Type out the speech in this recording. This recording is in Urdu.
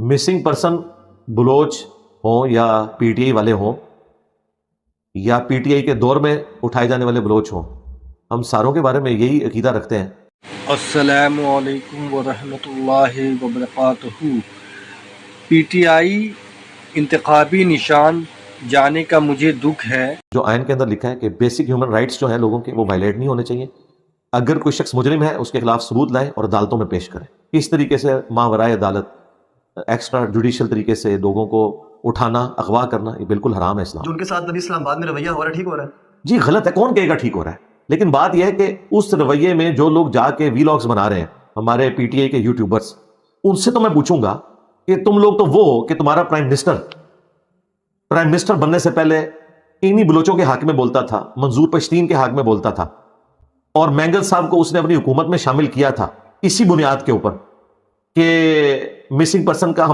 مسنگ پرسن بلوچ ہوں یا پی ٹی آئی والے ہوں یا پی ٹی آئی کے دور میں اٹھائے جانے والے بلوچ ہوں، ہم ساروں کے بارے میں یہی عقیدہ رکھتے ہیں۔ السلام علیکم ورحمۃ اللہ وبرکاتہ۔ پی ٹی آئی انتخابی نشان جانے کا مجھے دکھ ہے۔ جو آئین کے اندر لکھا ہے کہ بیسک ہیومن رائٹس جو ہیں لوگوں کے، وہ وائلیٹ نہیں ہونے چاہیے۔ اگر کوئی شخص مجرم ہے اس کے خلاف ثبوت لائے اور عدالتوں میں پیش کرے۔ اس طریقے سے ماورائے عدالت ایکسٹرا جوڈیشل طریقے سے لوگوں کو اٹھانا، اغوا کرنا، یہ بالکل حرام ہے اسلام۔ جو ان کے ساتھ نبی اسلام آباد میں رویہ ہو رہا ہے ٹھیک ہو رہا ہے؟ جی غلط ہے، کون کہے گا ٹھیک ہو رہا ہے؟ لیکن بات یہ ہے کہ اس رویے میں جو لوگ جا کے ویلاگز بنا رہے ہیں، ہمارے پی ٹی آئی کے یوٹیوبرز، ان سے تو میں پوچھوں گا کہ تم لوگ تو وہ کہ تمہارا پرائم منسٹر بننے سے پہلے انہی بلوچوں کے حق میں بولتا تھا، منظور پشتین کے حق میں بولتا تھا، اور مینگل صاحب کو اس نے اپنی حکومت میں شامل کیا تھا اسی بنیاد کے اوپر کہ مسنگ پرسن کا